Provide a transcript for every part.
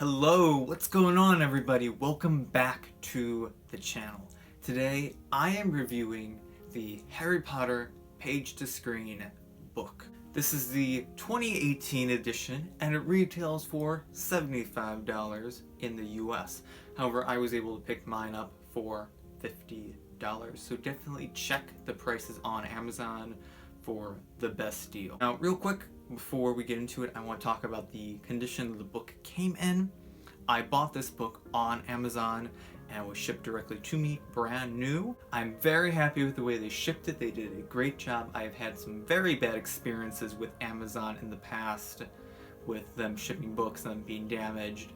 Hello, what's going on everybody? Welcome back to the channel. Today I am reviewing the Harry Potter Page to Screen book. This is the 2018 edition and it retails for $75 in the US. However, I was able to pick mine up for $50. So definitely check the prices on Amazon for the best deal. Now, real quick, before we get into it, I want to talk about the condition the book came in. I bought this book on Amazon and it was shipped directly to me, brand new. I'm very happy with the way they shipped it. They did a great job. I have had some very bad experiences with Amazon in the past with them shipping books and them being damaged.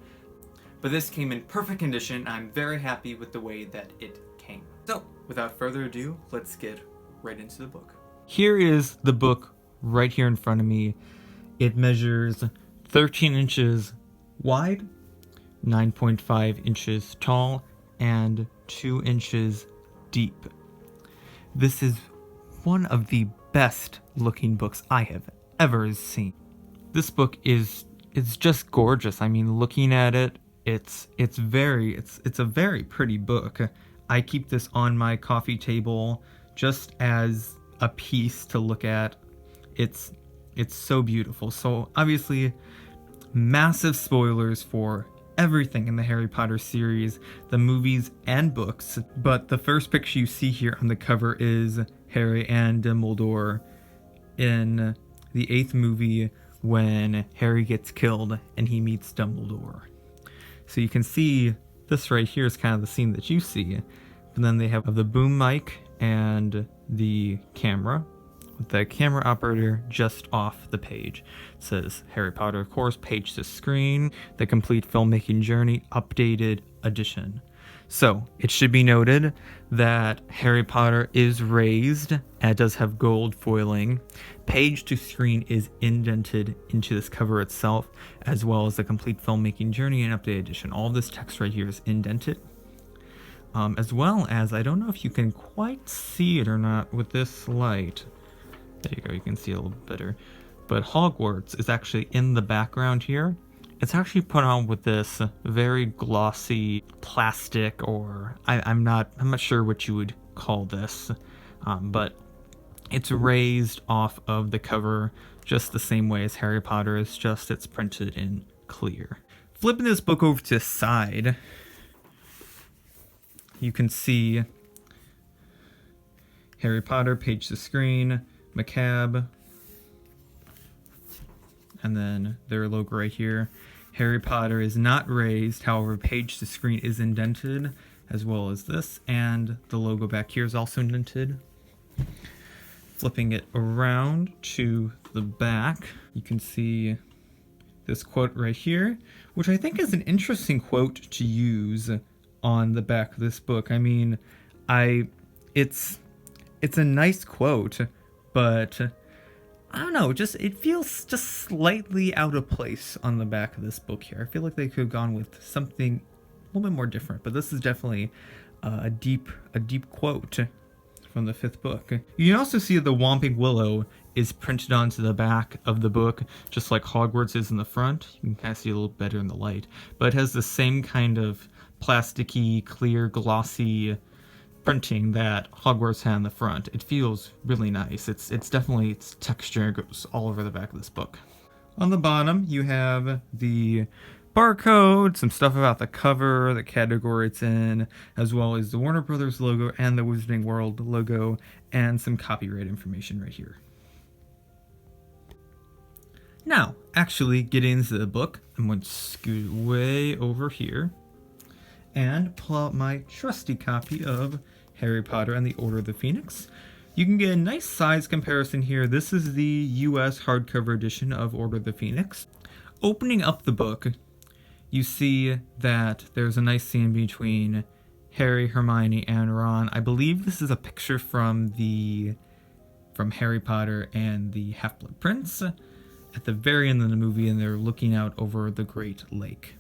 But this came in perfect condition and I'm very happy with the way that it came. So, without further ado, let's get right into the book. Here is the book right here in front of me. It measures 13 inches wide, 9.5 inches tall, and 2 inches deep. This is one of the best looking books I have ever seen. This book is just gorgeous. I mean, looking at it, it's a very pretty book. I keep this on my coffee table just as a piece to look at. It's so beautiful. So obviously, massive spoilers for everything in the Harry Potter series, the movies and books. But the first picture you see here on the cover is Harry and Dumbledore in the 8th movie when Harry gets killed and he meets Dumbledore. So you can see this right here is kind of the scene that you see. And then they have the boom mic and the camera, with the camera operator just off the page. It says Harry Potter, of course, Page to Screen, the complete filmmaking journey, updated edition. So it should be noted that Harry Potter is raised and it does have gold foiling. Page to Screen is indented into this cover itself, as well as the complete filmmaking journey and updated edition. All this text right here is indented. As well as, I don't know if you can quite see it or not with this light. There you go, you can see it a little better. But Hogwarts is actually in the background here. It's actually put on with this very glossy plastic, or I'm not sure what you would call this, but it's raised off of the cover just the same way as Harry Potter is, just it's printed in clear. Flipping this book over to the side, you can see Harry Potter, Page to Screen, Macabre, and then their logo right here. Harry Potter is not raised, however, Page to Screen is indented, as well as this, and the logo back here is also indented. Flipping it around to the back, you can see this quote right here, which I think is an interesting quote to use on the back of this book. I mean, it's a nice quote, but I don't know, it feels just slightly out of place on the back of this book here. I feel like they could have gone with something a little bit more different, but this is definitely a deep quote from the 5th book. You can also see the Whomping Willow is printed onto the back of the book, just like Hogwarts is in the front. You can kind of see a little better in the light, but it has the same kind of plasticky, clear, glossy printing that Hogwarts had in the front. It feels really nice. It's definitely, its texture goes all over the back of this book. On the bottom, you have the barcode, some stuff about the cover, the category it's in, as well as the Warner Brothers logo and the Wizarding World logo, and some copyright information right here. Now, actually getting into the book, I'm going to scoot way over here and pull out my trusty copy of Harry Potter and the Order of the Phoenix. You can get a nice size comparison here. This is the US hardcover edition of Order of the Phoenix. Opening up the book, you see that there's a nice scene between Harry, Hermione, and Ron. I believe this is a picture from Harry Potter and the Half-Blood Prince at the very end of the movie, and they're looking out over the Great Lake.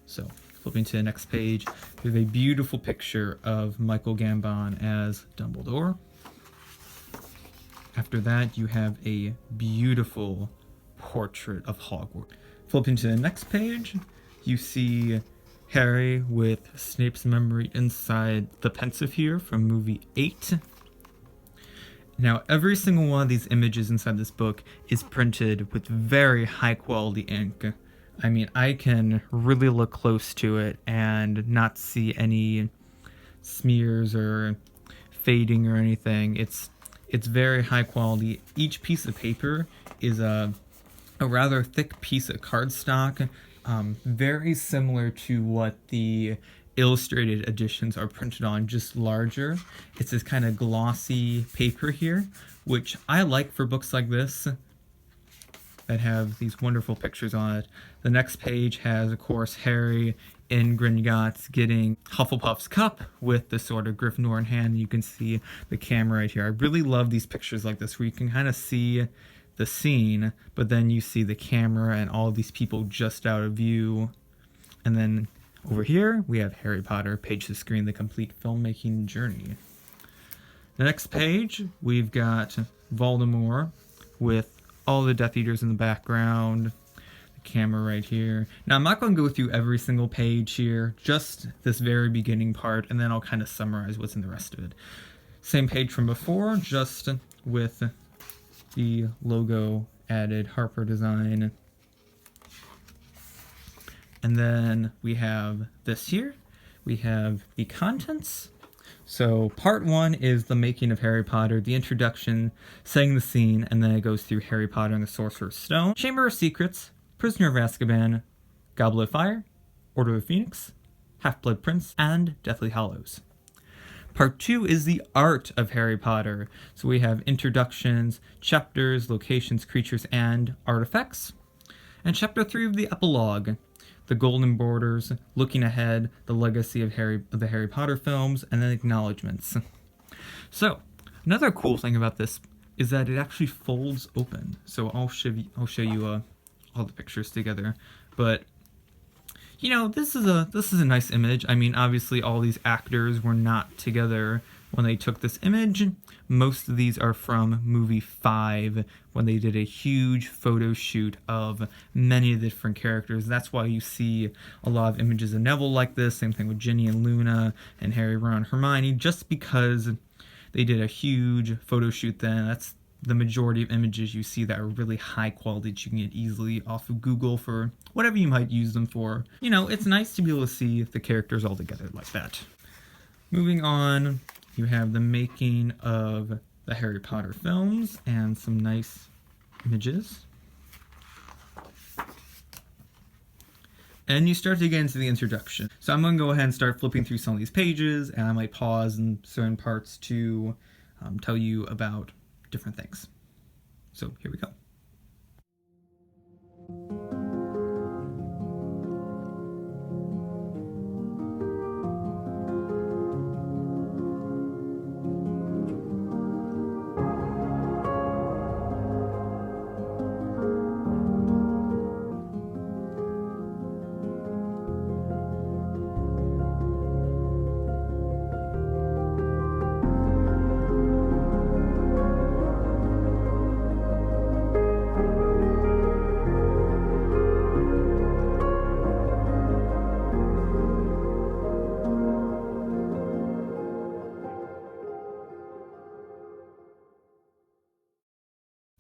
So, flipping to the next page, we have a beautiful picture of Michael Gambon as Dumbledore. After that, you have a beautiful portrait of Hogwarts. Flipping to the next page, you see Harry with Snape's memory inside the pensive here from movie 8. Now, every single one of these images inside this book is printed with very high quality ink. I mean, I can really look close to it and not see any smears or fading or anything. It's very high quality. Each piece of paper is a rather thick piece of cardstock, very similar to what the illustrated editions are printed on, just larger. It's this kind of glossy paper here, which I like for books like this that have these wonderful pictures on it. The next page has, of course, Harry in Gringotts getting Hufflepuff's cup with the Sword of Gryffindor in hand. You can see the camera right here. I really love these pictures like this where you can kind of see the scene, but then you see the camera and all these people just out of view. And then over here, we have Harry Potter, page to screen, the complete filmmaking journey. The next page, we've got Voldemort with all the Death Eaters in the background, the camera right here. Now, I'm not going to go through every single page here, just this very beginning part, and then I'll kind of summarize what's in the rest of it. Same page from before, just with the logo added, Harper design. And then we have this here. We have the contents. So part 1 is the making of Harry Potter, the introduction, setting the scene, and then it goes through Harry Potter and the Sorcerer's Stone, Chamber of Secrets, Prisoner of Azkaban, Goblet of Fire, Order of the Phoenix, Half-Blood Prince, and Deathly Hallows. Part 2 is the art of Harry Potter. So we have introductions, chapters, locations, creatures, and artifacts. And chapter 3 of the epilogue, the golden borders, looking ahead, the legacy of the Harry Potter films, and then acknowledgements. So, another cool thing about this is that it actually folds open. So I'll show you all the pictures together. But you know, this is a nice image. I mean, obviously all these actors were not together when they took this image. Most of these are from movie 5, when they did a huge photo shoot of many of the different characters. That's why you see a lot of images of Neville like this. Same thing with Ginny and Luna and Harry, Ron, Hermione, just because they did a huge photo shoot then. That's the majority of images you see that are really high quality that you can get easily off of Google for whatever you might use them for. You know, it's nice to be able to see the characters all together like that. Moving on, you have the making of the Harry Potter films and some nice images. And you start to get into the introduction. So I'm going to go ahead and start flipping through some of these pages, and I might pause in certain parts to tell you about different things. So here we go.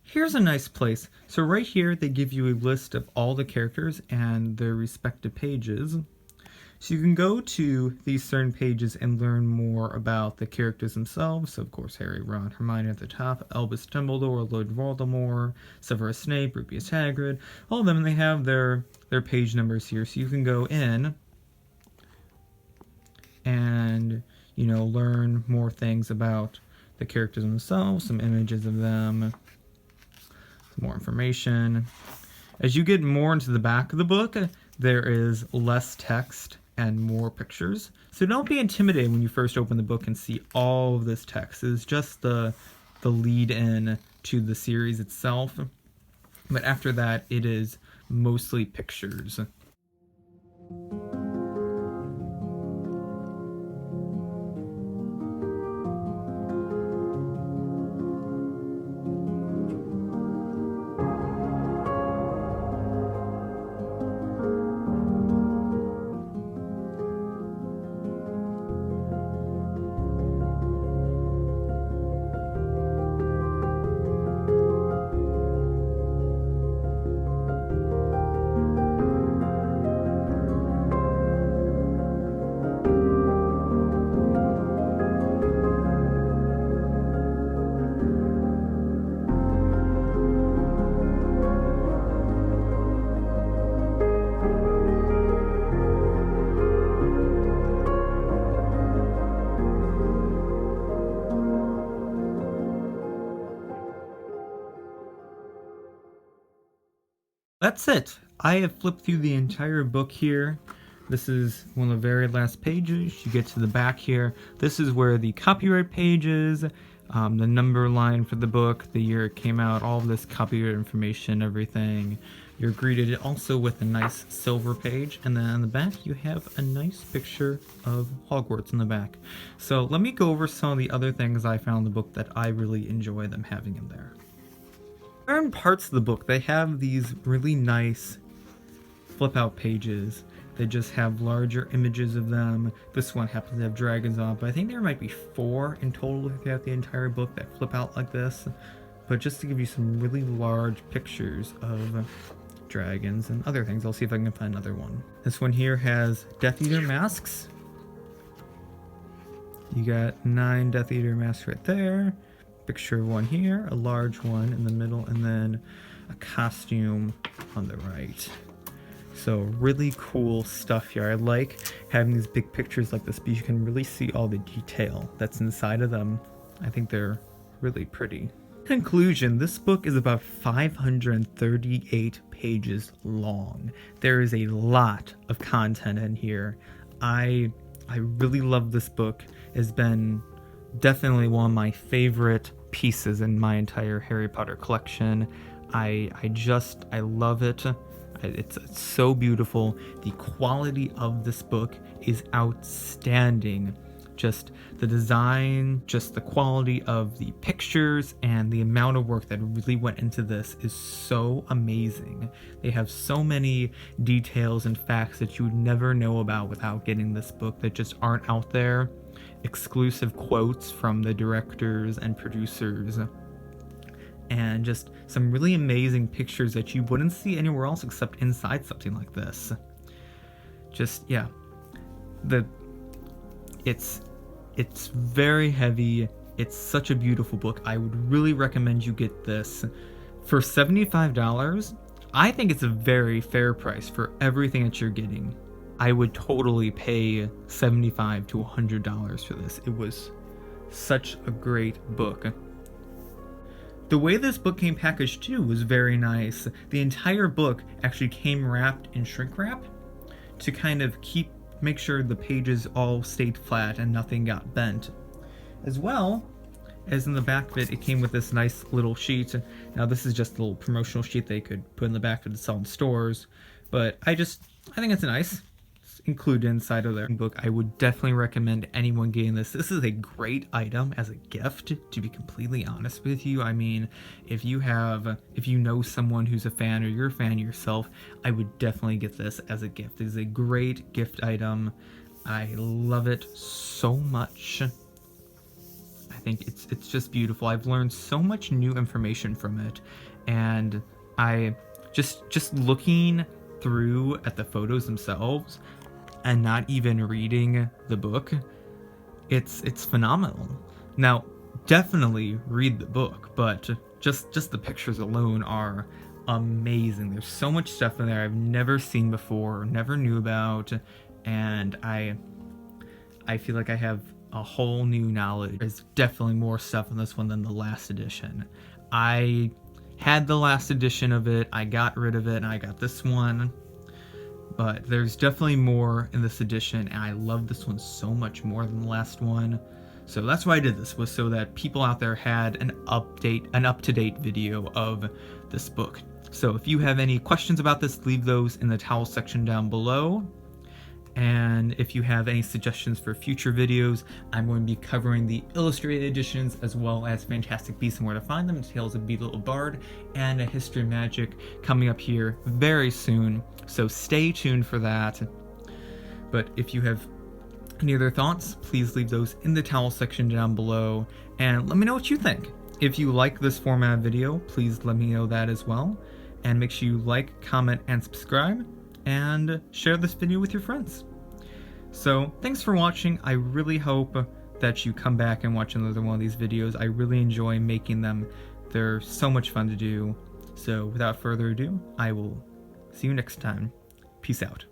Here's a nice place. So right here, they give you a list of all the characters and their respective pages. So you can go to these certain pages and learn more about the characters themselves. So of course, Harry, Ron, Hermione at the top, Albus Dumbledore, Lord Voldemort, Severus Snape, Rubeus Hagrid, all of them, and they have their page numbers here. So you can go in and, you know, learn more things about the characters themselves, some images of them, more information. As you get more into the back of the book, there is less text and more pictures. So don't be intimidated when you first open the book and see all of this text. It's just the lead in to the series itself. But after that, it is mostly pictures. That's it. I have flipped through the entire book here. This is one of the very last pages. You get to the back here. This is where the copyright page is, the number line for the book, the year it came out, all of this copyright information, everything. You're greeted also with a nice silver page, and then on the back you have a nice picture of Hogwarts in the back. So let me go over some of the other things I found in the book that I really enjoy them having in there. Certain parts of the book, they have these really nice flip out pages. They just have larger images of them. This one happens to have dragons on it, but I think there might be 4 in total throughout the entire book that flip out like this. But just to give you some really large pictures of dragons and other things. I'll see if I can find another one. This one here has Death Eater masks. You got 9 Death Eater masks right there. Picture of one here, a large one in the middle, and then a costume on the right. So really cool stuff here. I like having these big pictures like this because you can really see all the detail that's inside of them. I think they're really pretty. Conclusion, this book is about 538 pages long. There is a lot of content in here. I really love this book. It's been definitely one of my favorite pieces in my entire Harry Potter collection. I love it. It's so beautiful. The quality of this book is outstanding. Just the design, just the quality of the pictures, and the amount of work that really went into this is so amazing. They have so many details and facts that you would never know about without getting this book that just aren't out there. Exclusive quotes from the directors and producers, and just some really amazing pictures that you wouldn't see anywhere else except inside something like this. Just, yeah. It's very heavy. It's such a beautiful book. I would really recommend you get this. For $75, I think it's a very fair price for everything that you're getting. I would totally pay $75 to $100 for this. It was such a great book. The way this book came packaged too was very nice. The entire book actually came wrapped in shrink wrap to kind of make sure the pages all stayed flat and nothing got bent. As well as in the back of it, it came with this nice little sheet. Now this is just a little promotional sheet they could put in the back of it to sell in stores, but I think it's nice. Included inside of their book. I would definitely recommend anyone getting this. This is a great item as a gift, to be completely honest with you. I mean, if you know someone who's a fan or you're a fan yourself, I would definitely get this as a gift. It is a great gift item. I love it so much. I think it's just beautiful. I've learned so much new information from it, and I just looking through at the photos themselves and not even reading the book, it's phenomenal. Now, definitely read the book, but just the pictures alone are amazing. There's so much stuff in there I've never seen before, never knew about, and I feel like I have a whole new knowledge. There's definitely more stuff in this one than the last edition. I had the last edition of it, I got rid of it, and I got this one. But there's definitely more in this edition, and I love this one so much more than the last one. So that's why I did this, was so that people out there had an up-to-date video of this book. So if you have any questions about this, leave those in the towel section down below. And if you have any suggestions for future videos, I'm going to be covering the illustrated editions as well as Fantastic Beasts and Where to Find Them, Tales of Beedle Bard, and A History of Magic coming up here very soon. So stay tuned for that. But if you have any other thoughts, please leave those in the towel section down below, and let me know what you think. If you like this format of video, please let me know that as well. And make sure you like, comment, and subscribe, and share this video with your friends. So thanks for watching. I really hope that you come back and watch another one of these videos. I really enjoy making them. They're so much fun to do. So without further ado, I will see you next time. Peace out.